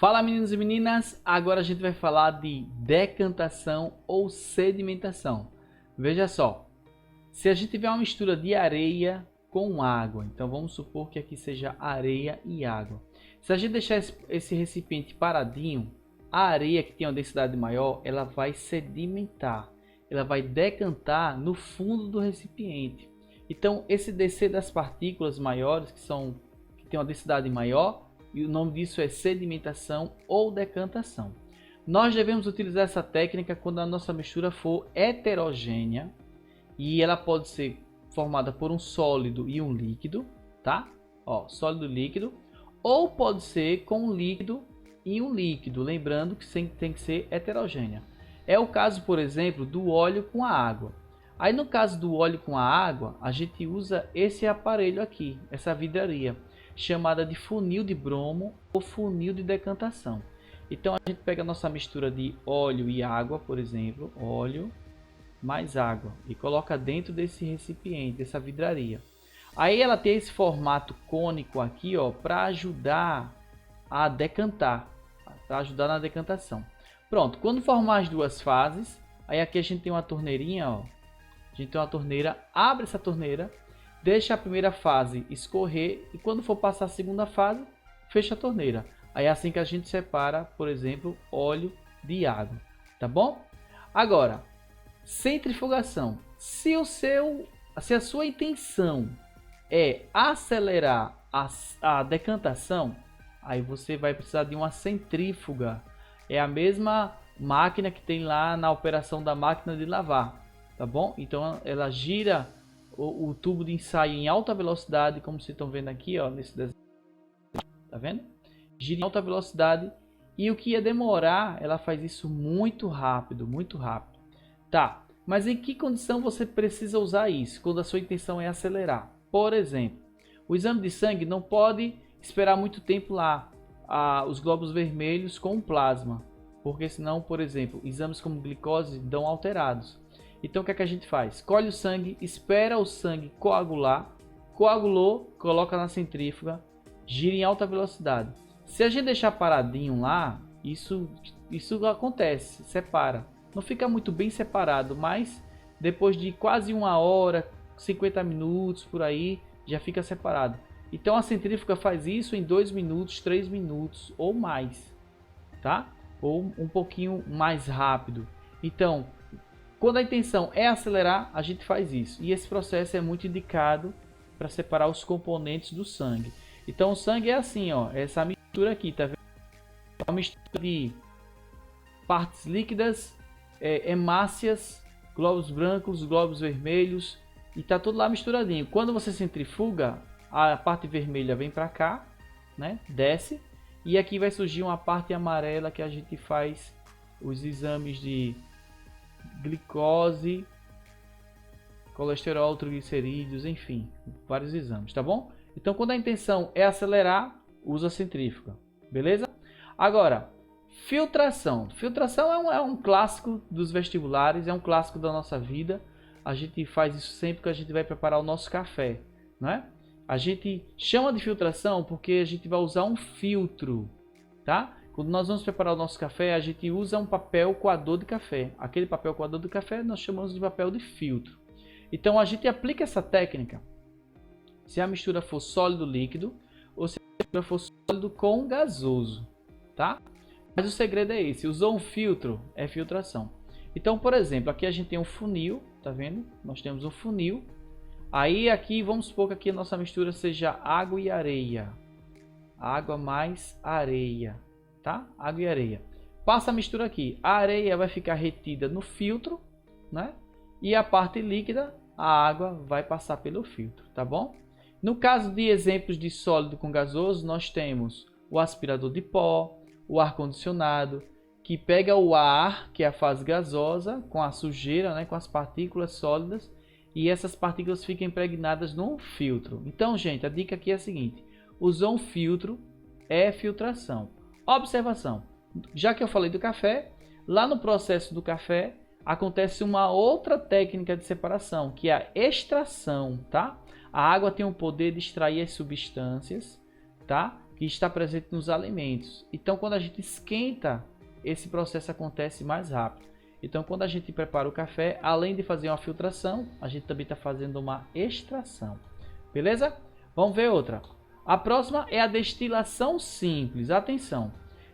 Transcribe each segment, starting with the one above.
Fala meninos e meninas, agora a gente vai falar de decantação ou sedimentação. Veja só, se a gente tiver uma mistura de areia com água, então vamos supor que aqui seja areia e água. Se a gente deixar esse recipiente paradinho, a areia que tem uma densidade maior, ela vai sedimentar, ela vai decantar no fundo do recipiente. Então esse descer das partículas maiores, que tem uma densidade maior, e o nome disso é sedimentação ou decantação. Nós devemos utilizar essa técnica quando a nossa mistura for heterogênea e ela pode ser formada por um sólido e um líquido, tá? Ó, sólido e líquido, ou pode ser com um líquido e um líquido, lembrando que tem que ser heterogênea. É o caso, por exemplo, do óleo com a água. Aí no caso do óleo com a água, a gente usa esse aparelho aqui, essa vidraria, chamada de funil de bromo ou funil de decantação. Então a gente pega a nossa mistura de óleo e água, por exemplo, óleo mais água, e coloca dentro desse recipiente, dessa vidraria. Aí ela tem esse formato cônico aqui, ó, para ajudar a decantar, para ajudar na decantação. Pronto, quando formar as duas fases, aí aqui a gente tem uma torneirinha, ó. A gente tem uma torneira, abre essa torneira, deixa a primeira fase escorrer e quando for passar a segunda fase, fecha a torneira. Aí é assim que a gente separa, por exemplo, óleo de água, tá bom? Agora, centrifugação. Se a sua intenção é acelerar a decantação, aí você vai precisar de uma centrífuga. É a mesma máquina que tem lá na operação da máquina de lavar, tá bom? Então ela gira o tubo de ensaio em alta velocidade, como vocês estão vendo aqui, ó, nesse desenho, tá vendo? Gira em alta velocidade e o que ia demorar, ela faz isso muito rápido, tá? Mas em que condição você precisa usar isso? Quando a sua intenção é acelerar. Por exemplo, o exame de sangue não pode esperar muito tempo lá, os glóbulos vermelhos com plasma, porque senão, por exemplo, exames como glicose dão alterados. Então o que é que a gente faz? Colhe o sangue, espera o sangue coagular, coagulou, coloca na centrífuga, gira em alta velocidade. Se a gente deixar paradinho lá, isso acontece, separa. Não fica muito bem separado, mas depois de quase 1 hora, 50 minutos por aí, já fica separado. Então a centrífuga faz isso em 2 minutos, 3 minutos ou mais, tá? Ou um pouquinho mais rápido. Então, quando a intenção é acelerar, a gente faz isso. E esse processo é muito indicado para separar os componentes do sangue. Então o sangue é assim, ó, essa mistura aqui, tá vendo? É uma mistura de partes líquidas, hemácias, glóbulos brancos, glóbulos vermelhos, e tá tudo lá misturadinho. Quando você centrifuga, a parte vermelha vem para cá, né? Desce, e aqui vai surgir uma parte amarela que a gente faz os exames de glicose, colesterol, triglicerídeos, enfim, vários exames, tá bom? Então, quando a intenção é acelerar, usa a centrífuga, beleza? Agora, filtração. Filtração é um clássico dos vestibulares, é um clássico da nossa vida. A gente faz isso sempre que a gente vai preparar o nosso café, né? A gente chama de filtração porque a gente vai usar um filtro, tá? Quando nós vamos preparar o nosso café, a gente usa um papel coador de café. Aquele papel coador de café nós chamamos de papel de filtro. Então a gente aplica essa técnica se a mistura for sólido líquido ou se a mistura for sólido com gasoso, tá? Mas o segredo é esse, usou um filtro, é filtração. Então, por exemplo, aqui a gente tem um funil, tá vendo? Nós temos um funil. Aí aqui, vamos supor que aqui a nossa mistura seja água e areia. Água mais areia. Tá? Água e areia. Passa a mistura aqui. A areia vai ficar retida no filtro, né? E a parte líquida, a água vai passar pelo filtro, tá bom? No caso de exemplos de sólido com gasoso, nós temos o aspirador de pó, o ar-condicionado, que pega o ar, que é a fase gasosa, com a sujeira, né? Com as partículas sólidas, e essas partículas ficam impregnadas no filtro. Então, gente, a dica aqui é a seguinte: usou um filtro, é filtração. Observação, já que eu falei do café, lá no processo do café acontece uma outra técnica de separação, que é a extração, tá? A água tem o poder de extrair as substâncias, tá? que está presente nos alimentos. Então, quando a gente esquenta, esse processo acontece mais rápido. Então, quando a gente prepara o café, além de fazer uma filtração, a gente também está fazendo uma extração. Beleza? Vamos ver outra. A próxima é a destilação simples. Atenção!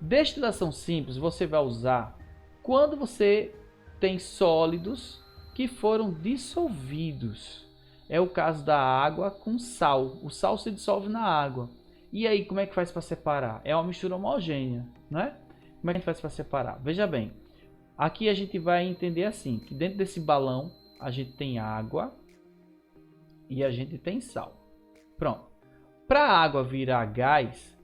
Destilação simples você vai usar quando você tem sólidos que foram dissolvidos. É o caso da água com sal. O sal se dissolve na água. E aí, como é que faz para separar? É uma mistura homogênea, não é? Como é que faz para separar? Veja bem, aqui a gente vai entender assim, que dentro desse balão a gente tem água e a gente tem sal. Pronto. Para a água virar gás,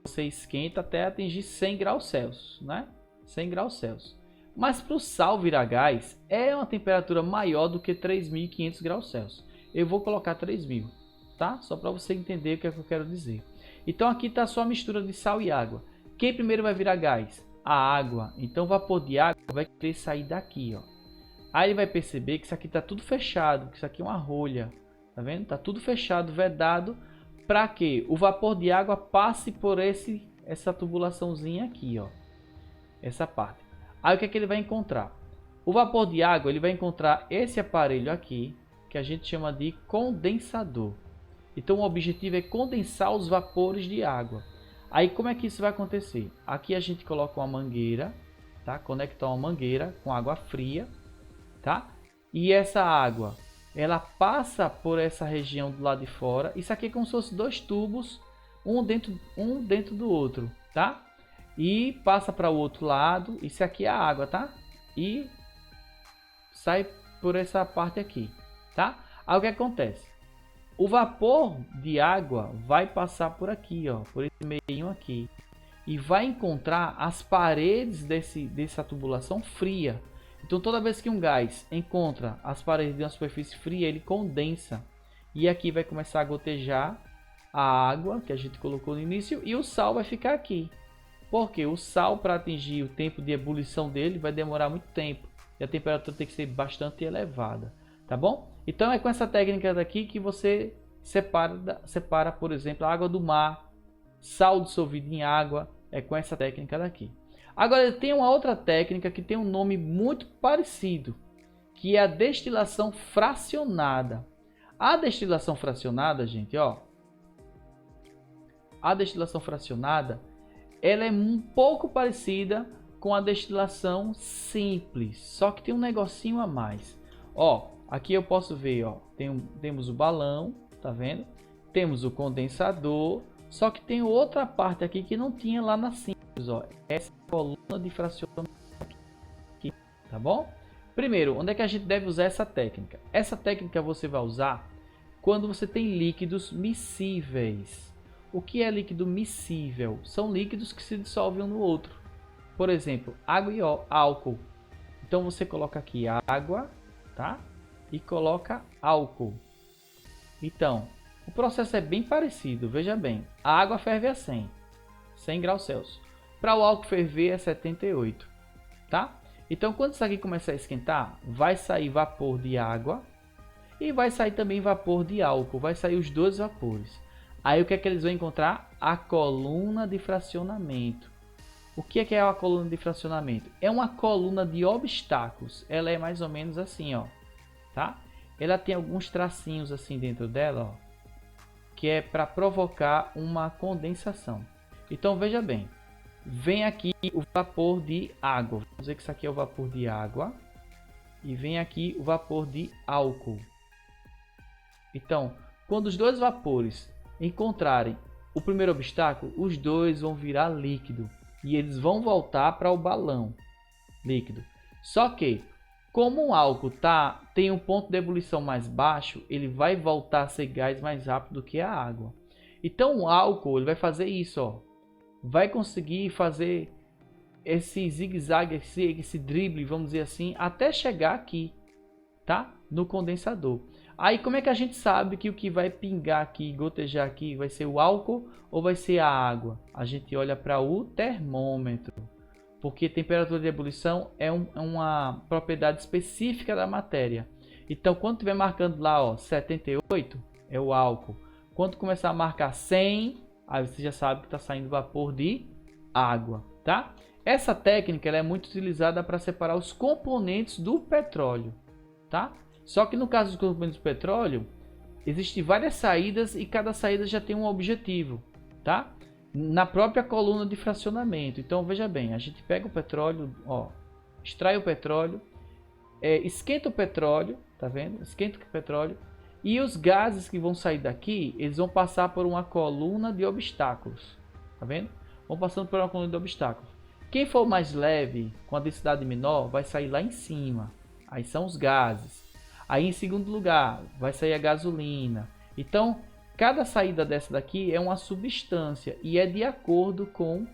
você esquenta até atingir 100 graus Celsius, né? 100 graus Celsius. Mas para o sal virar gás, é uma temperatura maior do que 3.500 graus Celsius. Eu vou colocar 3.000, tá? Só para você entender o que é que eu quero dizer. Então aqui está a sua mistura de sal e água. Quem primeiro vai virar gás? A água. Então o vapor de água vai querer sair daqui, ó. Aí ele vai perceber que isso aqui está tudo fechado, que isso aqui é uma rolha. Tá vendo? Tá tudo fechado, vedado, para que o vapor de água passe por essa tubulaçãozinha aqui, ó. Essa parte. Aí o que é que ele vai encontrar? O vapor de água, ele vai encontrar esse aparelho aqui, que a gente chama de condensador. Então o objetivo é condensar os vapores de água. Aí como é que isso vai acontecer? Aqui a gente coloca uma mangueira, tá? Conectar uma mangueira com água fria, tá? E essa água, ela passa por essa região do lado de fora. Isso aqui é como se fosse dois tubos, um dentro do outro, tá? E passa para o outro lado. Isso aqui é a água, tá? E sai por essa parte aqui, tá? Aí o que acontece? O vapor de água vai passar por aqui, ó, por esse meio aqui, e vai encontrar as paredes dessa tubulação fria. Então toda vez que um gás encontra as paredes de uma superfície fria, ele condensa. E aqui vai começar a gotejar a água que a gente colocou no início e o sal vai ficar aqui. Porque o sal, para atingir o tempo de ebulição dele, vai demorar muito tempo. E a temperatura tem que ser bastante elevada. Tá bom? Então é com essa técnica daqui que você separa, por exemplo, a água do mar, sal dissolvido em água. É com essa técnica daqui. Agora tem uma outra técnica que tem um nome muito parecido, que é a destilação fracionada. A destilação fracionada, gente, ó, a destilação fracionada, ela é um pouco parecida com a destilação simples, só que tem um negocinho a mais. Ó, aqui eu posso ver, ó, temos o balão, tá vendo? Temos o condensador, só que tem outra parte aqui que não tinha lá na simples, ó, essa coluna de fracionamento aqui, tá bom? Primeiro, onde é que a gente deve usar essa técnica? Essa técnica você vai usar quando você tem líquidos miscíveis. O que é líquido miscível? São líquidos que se dissolvem um no outro. Por exemplo, água e álcool. Então você coloca aqui água, tá? E coloca álcool. Então, o processo é bem parecido, veja bem. A água ferve a 100 graus Celsius. Para o álcool ferver é 78, tá? Então, quando isso aqui começar a esquentar, vai sair vapor de água e vai sair também vapor de álcool. Vai sair os dois vapores. Aí o que é que eles vão encontrar? A coluna de fracionamento. O que é a coluna de fracionamento? É uma coluna de obstáculos. Ela é mais ou menos assim, ó, tá? Ela tem alguns tracinhos assim dentro dela, ó, que é para provocar uma condensação. Então veja bem, vem aqui o vapor de água. Vamos dizer que isso aqui é o vapor de água e vem aqui o vapor de álcool. Então, quando os dois vapores encontrarem o primeiro obstáculo, os dois vão virar líquido e eles vão voltar para o balão líquido. Só que, como o álcool tem um ponto de ebulição mais baixo, ele vai voltar a ser gás mais rápido do que a água. Então o álcool ele vai fazer isso, ó, vai conseguir fazer esse zigue-zague, esse drible, vamos dizer assim, até chegar aqui, tá? No condensador. Aí como é que a gente sabe que o que vai pingar aqui, gotejar aqui, vai ser o álcool ou vai ser a água? A gente olha para o termômetro, porque temperatura de ebulição é uma propriedade específica da matéria. Então quando estiver marcando lá, ó, 78 é o álcool. Quando começar a marcar 100 aí você já sabe que está saindo vapor de água, tá? Essa técnica ela é muito utilizada para separar os componentes do petróleo, tá? Só que no caso dos componentes do petróleo, existem várias saídas e cada saída já tem um objetivo, tá? Na própria coluna de fracionamento. Então veja bem, a gente pega o petróleo, ó, extrai o petróleo, esquenta o petróleo, tá vendo? Esquenta o petróleo e os gases que vão sair daqui, eles vão passar por uma coluna de obstáculos, tá vendo? Vão passando por uma coluna de obstáculos. Quem for mais leve, com a densidade menor, vai sair lá em cima. Aí são os gases. Aí em segundo lugar, vai sair a gasolina. Então, cada saída dessa daqui é uma substância e é de acordo com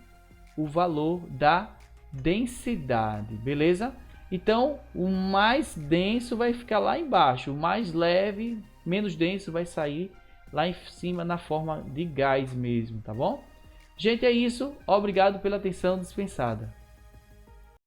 o valor da densidade, beleza? Então, o mais denso vai ficar lá embaixo, o mais leve, menos denso, vai sair lá em cima na forma de gás mesmo, tá bom? Gente, é isso. Obrigado pela atenção dispensada.